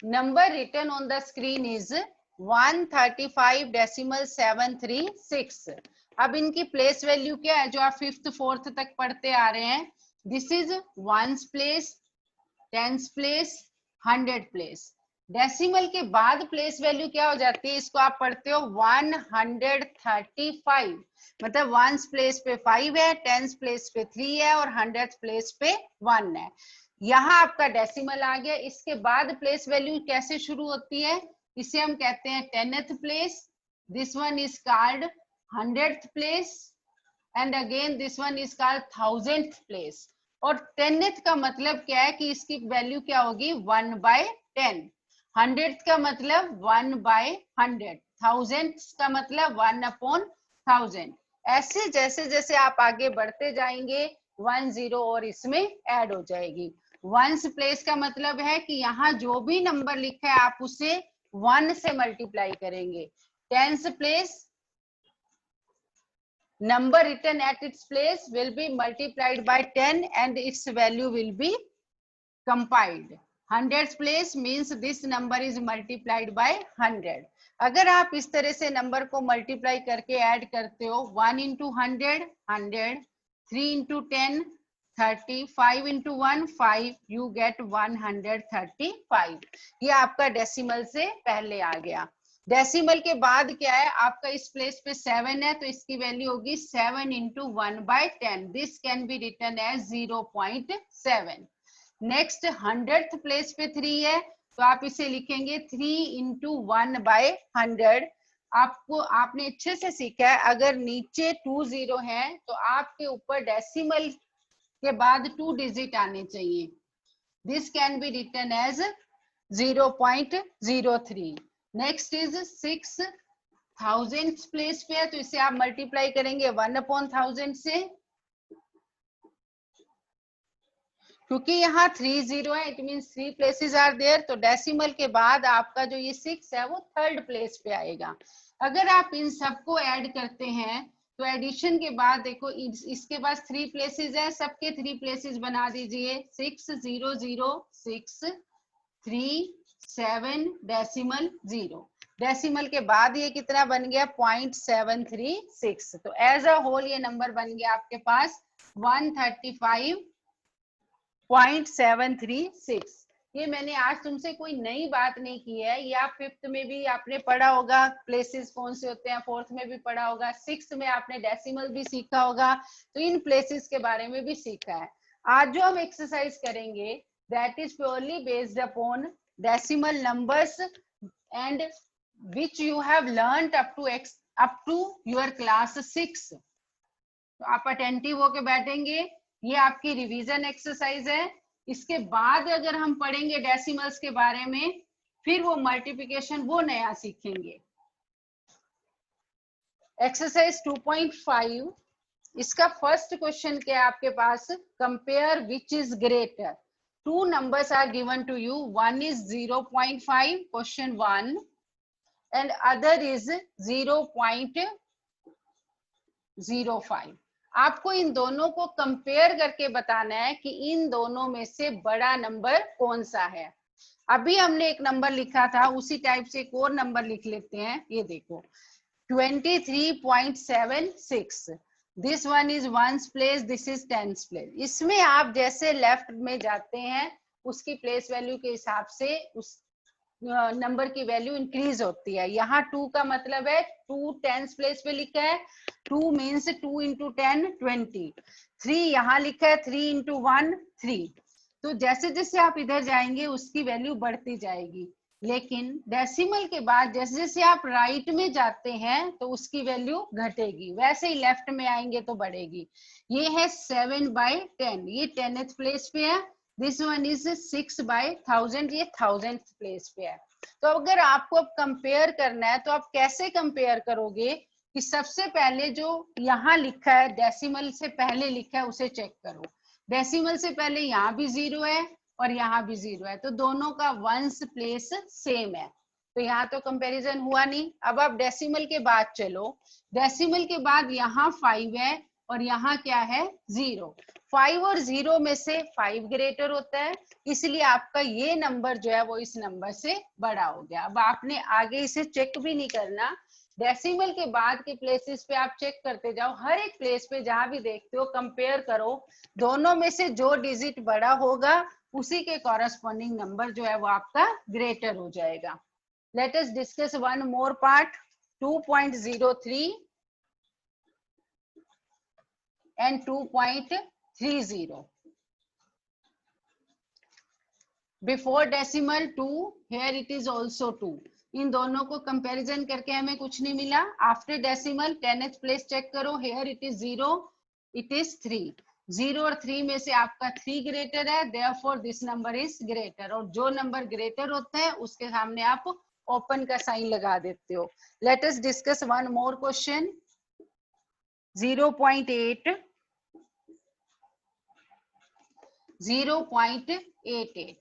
number written on the screen is 135.736. अब इनकी place value क्या है जो आप 5th 4th तक पढ़ते आ रहे हैं? This is ones place, tens place, 100 place. Decimal के बाद प्लेस वैल्यू क्या हो जाती है? इसको आप पढ़ते हो 135, मतलब वंस प्लेस पे 5 है, टेंस प्लेस पे 3 है और 100th प्लेस पे 1 है। यहाँ आपका डेसिमल आ गया। इसके बाद प्लेस वैल्यू कैसे शुरू होती है? इसे हम कहते हैं 10th place, this one is called 100th place and again this one is called 1000th place. और 10th का मतलब क्या है कि इसकी वैल्यू क्या होगी? 1/10। 100th का मतलब 1/100, 1000th का मतलब 1/1000। ऐसे जैसे जैसे आप आगे बढ़ते जाएंगे 1 0 और इसमें ऐड हो जाएगी। वंस प्लेस का मतलब है कि यहाँ जो भी नंबर लिखा है आप उसे 1 से मल्टीप्लाई करेंगे। Tens place, number written at its place will be multiplied by 10 and its value will be compiled. 100th place means this number is multiplied by 100. अगर आप इस तरह से नंबर को मल्टीप्लाई करके ऐड करते हो 1 into 100 100, 3 into 10 30, 5 into 1 5, you get 135। ये आपका डेसिमल से पहले आ गया। डेसिमल के बाद क्या है? आपका इस प्लेस पे 7 है तो इसकी वैल्यू होगी 7 into 1/10। This can be written as 0.7। Next 100th place पे 3 है तो आप इसे लिखेंगे 3 into 1/100। आपको आपने अच्छे से सीखा है, अगर नीचे 2 0 है तो आपके ऊपर डेसिमल के बाद 2 डिजिट आने चाहिए। दिस कैन बी रिटन एज 0.03। नेक्स्ट इज 6000th प्लेस पे है तो इसे आप मल्टीप्लाई करेंगे 1/1000 से, क्योंकि यहाँ 3 0 है, it means 3 places are there. तो डेसिमल के बाद आपका जो ये 6 है वो 3rd प्लेस पे आएगा। अगर आप इन सबको ऐड करते हैं तो एडिशन के बाद देखो इसके पास 3 प्लेसेस है, सबके 3 प्लेसेस बना दीजिए। 6 0 0 6 3 7 डेसिमल 0। डेसिमल के बाद ये कितना बन गया? 0.736। तो एज अ होल ये नंबर बन गया आपके पास 135.736। ये मैंने आज तुमसे कोई नई बात नहीं की है, ये आप 5th में भी आपने पढ़ा होगा, प्लेसेस कौन से होते हैं, 4th में भी पढ़ा होगा, 6th में आपने डेसिमल भी सीखा होगा, तो इन प्लेसेस के बारे में भी सीखा है। आज जो हम एक्सरसाइज करेंगे that is purely based upon decimal numbers and which you have learnt up to your class 6। तो आप अटेंटिव होके बैठेंगे, ये आपकी रिवीजन एक्सरसाइज है। इसके बाद अगर हम पढ़ेंगे डेसिमल्स के बारे में, फिर वो मल्टीप्लिकेशन वो नया सीखेंगे। एक्सरसाइज 2.5, इसका फर्स्ट क्वेश्चन क्या है आपके पास? Compare which is greater. 2 numbers are given to you, one is 0.5 question 1 and other is 0.05। आपको इन दोनों को कंपेयर करके बताना है कि इन दोनों में से बड़ा नंबर कौन सा है। अभी हमने एक नंबर लिखा था, उसी टाइप से एक और नंबर लिख लेते हैं। ये देखो 23.76, this one is ones place, this is tens place. इसमें आप जैसे लेफ्ट में जाते हैं उसकी प्लेस वैल्यू के हिसाब से उस नंबर की वैल्यू इंक्रीज होती है। यहाँ 2 का मतलब है 2 टेंस प्लेस पे लिखा है, 2 मीन्स 2 into 10 20। 3 यहाँ लिखा है 3 into 1 3। तो जैसे जैसे आप इधर जाएंगे उसकी वैल्यू बढ़ती जाएगी, लेकिन डेसिमल के बाद जैसे जैसे आप राइट में जाते हैं तो उसकी वैल्यू घटेगी, वैसे ही लेफ्ट में आएंगे तो बढ़ेगी। ये है 7/10, ये 10th प्लेस पे है। दिस वन इज 6/1000, ये 1000th प्लेस पे है। तो अगर आपको अब कंपेयर करना है तो आप कैसे कंपेयर करोगे कि सबसे पहले जो यहाँ लिखा है डेसिमल से पहले लिखा है उसे चेक करो। डेसिमल से पहले यहाँ भी 0 है और यहाँ भी 0 है, तो दोनों का वंस प्लेस सेम है, तो यहाँ तो कंपैरिजन हुआ नहीं। अब आप डेसिमल के बाद चलो, डेसिमल के बाद यहाँ 5 है, और यहाँ क्या है 0। 5 और 0 में से 5 ग्रेटर होता है, इसलिए आपका ये नंबर जो है वो इस नंबर से बड़ा हो गया। अब आपने आगे इसे चेक भी नहीं करना, डेसिमल के बाद के प्लेसेस पे आप चेक करते जाओ, हर एक प्लेस पे जहां भी देखते हो कंपेयर करो, दोनों में से जो डिजिट बड़ा होगा उसी के कॉरेस्पॉन्डिंग नंबर जो है वो आपका ग्रेटर हो जाएगा। Let us discuss one more part, 2.03 and 2.30. Before decimal 2, here it is also 2. इन दोनों को कंपैरिजन करके हमें कुछ नहीं मिला। After decimal 10th place check करो, here it is 0, it is 3. 0 और 3 में से आपका 3 ग्रेटर है, therefore this number is greater. और जो नंबर ग्रेटर होता है उसके सामने आप ओपन का साइन लगा देते हो। Let us discuss one more question. 0.8, 0.88।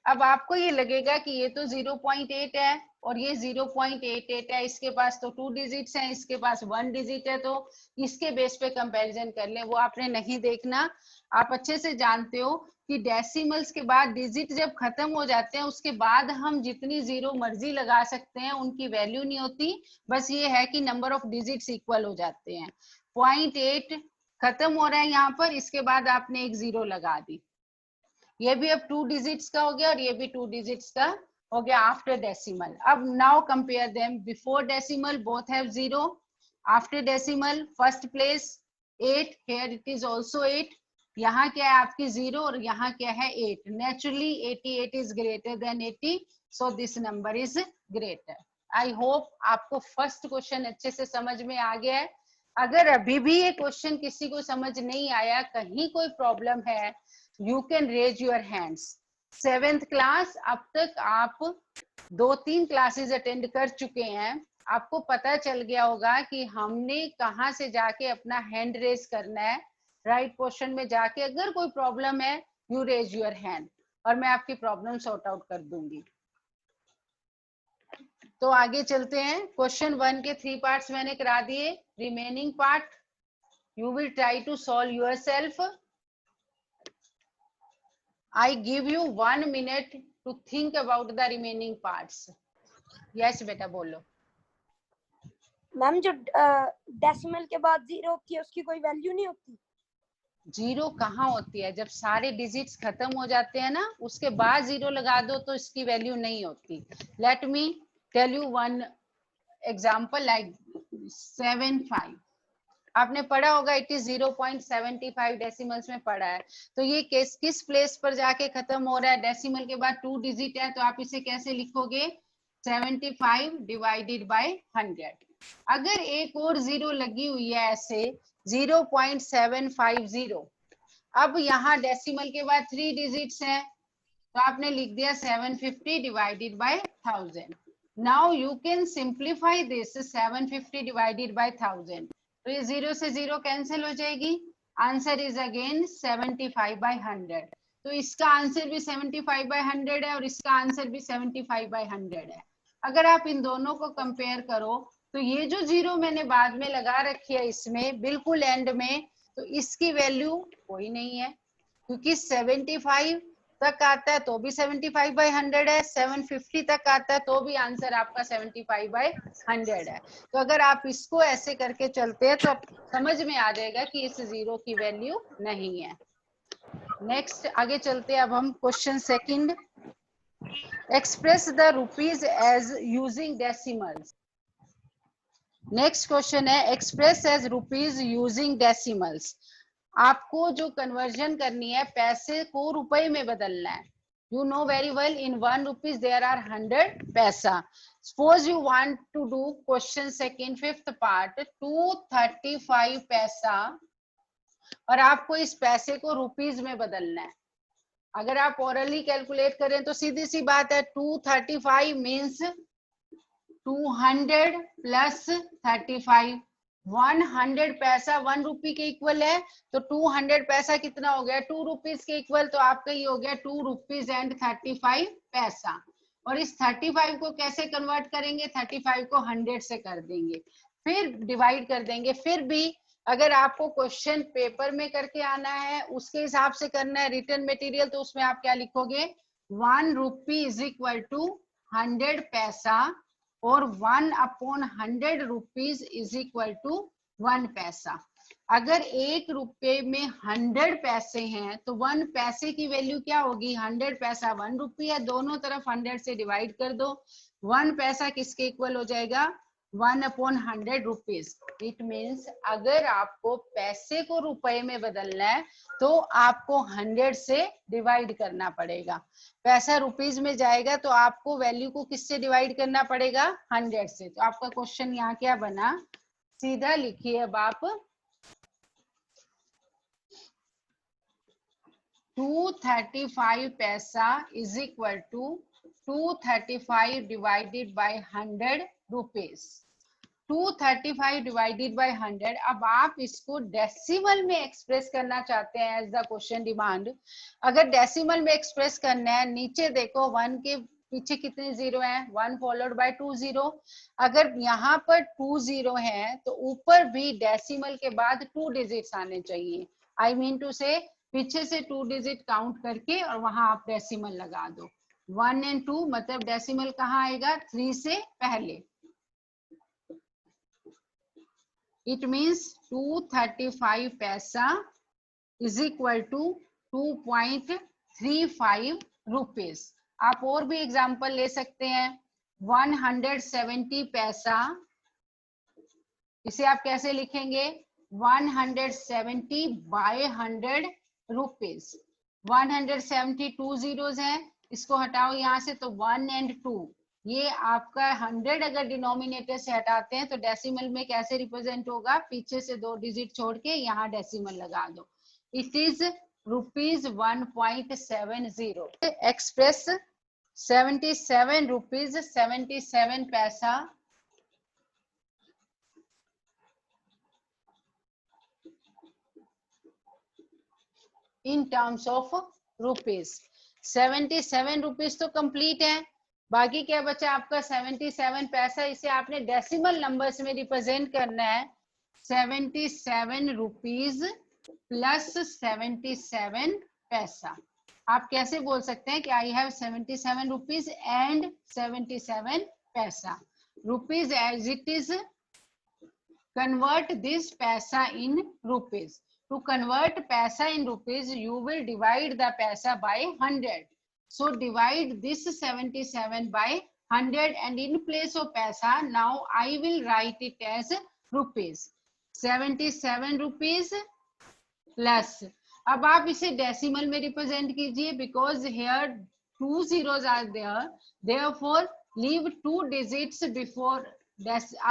अब आपको ये लगेगा कि ये तो 0.8 है और ये 0.88 है, इसके पास तो 2 डिजिट्स हैं, इसके पास 1 डिजिट है, तो इसके बेस पे कंपैरिजन कर लें। वो आपने नहीं देखना, आप अच्छे से जानते हो कि डेसिमल्स के बाद डिजिट जब खत्म हो जाते हैं उसके बाद हम जितनी जीरो मर्जी लगा सकते हैं, उनकी वैल्यू नहीं होती, बस ये है कि नंबर ऑफ डिजिट्स इक्वल हो जाते हैं। 0.8 खत्म हो रहा है यहाँ पर, इसके बाद आपने एक जीरो लगा दी, ये भी अब 2 डिजिट्स का हो गया और ये भी 2 डिजिट्स का हो गया आफ्टर डेसिमल। अब now compare them, before decimal both have 0, after decimal first place 8, here it is also 8, यहाँ क्या है आपकी 0 और यहाँ क्या है 8। Naturally 88 is greater than 80, so this number is greater. I hope आपको फर्स्ट क्वेश्चन अच्छे से समझ में आ गया है। अगर अभी भी ये क्वेश्चन किसी को समझ नहीं आया, कहीं कोई प्रॉब्लम है, you can raise your hands. 7th class, अब तक आप 2-3 क्लासेस अटेंड कर चुके हैं, आपको पता चल गया होगा कि हमने कहाँ से जाके अपना हैंड रेज करना है। राइट पोर्शन में जाके अगर कोई प्रॉब्लम है, यू रेज योर हैंड और मैं आपकी प्रॉब्लम सॉर्ट आउट कर दूंगी। तो आगे चलते हैं। क्वेश्चन 1 के 3 पार्ट्स मैंने करा दिए, remaining part you will try to solve yourself. I give you 1 minute to think about the remaining parts. Yes बेटा बोलो। मैम जो डेसिमल के बाद 0 होती है उसकी कोई वैल्यू नहीं होती? 0 कहाँ होती है? जब सारे डिजिट्स खत्म हो जाते हैं ना, उसके बाद 0 लगा दो तो इसकी वैल्यू नहीं होती। Let me tell you one example like 75। आपने पढ़ा होगा, इट इज 0.75 डेसिमल्स में पढ़ा है। तो ये केस किस प्लेस पर जाके खत्म हो रहा है? डेसिमल के बाद 2 डिजिट है, तो आप इसे कैसे लिखोगे? 75 डिवाइडेड बाय 100। अगर एक और 0 लगी हुई है ऐसे 0.750, अब यहाँ डेसिमल के बाद 3 डिजिट्स हैं, तो आपने लिख दिया 750 divided by 1000। Now you can simplify this, 750 divided by 1000, तो ये 0 से 0 कैंसिल हो जाएगी। Answer is again 75 by 100। तो इसका आंसर भी 75 बाय 100 है और इसका आंसर भी 75 बाय 100 है। अगर आप इन दोनों को कंपेयर करो तो ये जो 0 मैंने बाद में लगा रखी है इसमें बिल्कुल एंड में, तो इसकी वैल्यू कोई नहीं है, क्योंकि 75 तक आता है तो भी 75 बाय 100 है, 750 तक आता है तो भी आंसर आपका 75 बाय 100 है। तो अगर आप इसको ऐसे करके चलते हैं तो समझ में आ जाएगा कि इस 0 की वैल्यू नहीं है। नेक्स्ट आगे चलते हैं। अब हम question second, express the rupees as using decimals. Next question है, express as rupees using decimals. आपको जो कन्वर्जन करनी है, पैसे को रुपए में बदलना है। You know very well in 1 rupees there are 100 पैसा. Suppose you want to do question second 5th part 235 पैसा और आपको इस पैसे को रुपीज में बदलना है। अगर आप ओरली कैलकुलेट करें तो सीधी सी बात है, 235 मीन्स 200 प्लस 35। 100 पैसा 1 रुपी के इक्वल है, तो 200 पैसा कितना हो गया? 2 रुपीज के इक्वल, तो आपका ये हो गया 2 रुपीज एंड 35 पैसा। और इस 35 को कैसे कन्वर्ट करेंगे? 35 को 100 से कर देंगे, फिर डिवाइड कर देंगे, फिर भी अगर आपको क्वेश्चन पेपर में करके आना है, उसके हिसाब से करना है रिटर्न मटेरियल, तो उसमें आप क्या लिखोगे, 1 रुपी इज इक्वल टू 100 पैसा और 1/100 रुपीज इज इक्वल टू 1 पैसा। अगर 1 रुपए में 100 पैसे हैं तो 1 पैसे की वैल्यू क्या होगी, 100 पैसा 1 रुपी है, दोनों तरफ 100 से डिवाइड कर दो। 1 पैसा किसके इक्वल हो जाएगा, 1/100 रुपीज। इट मीन्स अगर आपको पैसे को रुपए में बदलना है तो आपको 100 से डिवाइड करना पड़ेगा। पैसा रुपीज में जाएगा तो आपको वैल्यू को किससे डिवाइड करना पड़ेगा, 100 से। तो आपका क्वेश्चन यहाँ क्या बना, सीधा लिखिए अब आप 235 paisa is equal to 235 divided by 100 rupees. 235 divided by 100। अब आप इसको डेसिमल में एक्सप्रेस करना चाहते हैं एज द क्वेश्चन डिमांड। अगर डेसिमल में एक्सप्रेस करना है, नीचे देखो 1 के पीछे कितने जीरो हैं, 1 फॉलोड बाय 2 जीरो। अगर यहाँ पर 2 जीरो है तो ऊपर भी डेसिमल के बाद 2 डिजिट्स आने चाहिए। आई मीन टू से पीछे से 2 डिजिट काउंट करके और वहां आप डेसिमल लगा दो। 1 और 2 मतलब डेसिमल कहाँ आएगा, 3 से पहले। It means 235 paisa is equal to 2.35 rupees. आप और भी एग्जाम्पल ले सकते हैं। 170 पैसा, इसे आप कैसे लिखेंगे, 170 बाय 100 रुपीज। 170 2 जीरोस हैं, इसको हटाओ यहाँ से तो 1 और 2। ये आपका 100 अगर डिनोमिनेटर से हटाते हैं तो डेसिमल में कैसे रिप्रेजेंट होगा, पीछे से 2 डिजिट छोड़ के यहाँ डेसिमल लगा दो। It is rupees 1.70। Express 77 rupees 77 पैसा in terms of rupees. 77 rupees तो कंप्लीट है, बाकी क्या बचा आपका 77 पैसा। इसे आपने डेसिमल नंबर्स में रिप्रेजेंट करना है। 77 रुपीज प्लस 77 पैसा। आप कैसे बोल सकते हैं कि I have 77 rupees and 77 paisa. Rupees as it is, convert this paisa in rupees. To convert paisa in rupees, you will divide the paisa by 100. So divide this 77 by 100 and in place of paisa, now I will write it as rupees. 77 rupees plus. अब आप इसे decimal में represent कीजिए, because here 2 zeros are there. Therefore, leave 2 digits before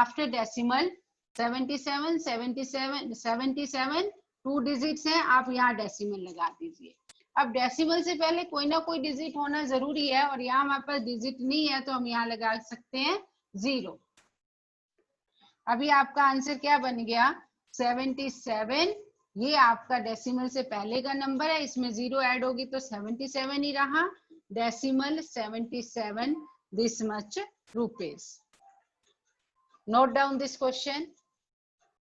after decimal. 77 77 77 2 digits हैं, आप यहाँ decimal लगा दीजिए। अब डेसिमल से पहले कोई ना कोई डिजिट होना जरूरी है और यहाँ हमारे पास डिजिट नहीं है तो हम यहाँ लगा सकते हैं 0। अभी आपका आंसर क्या बन गया, 77। ये आपका डेसिमल से पहले का नंबर है, इसमें 0 ऐड होगी तो 77 ही रहा। Decimal 77 this much rupees. Note down this question.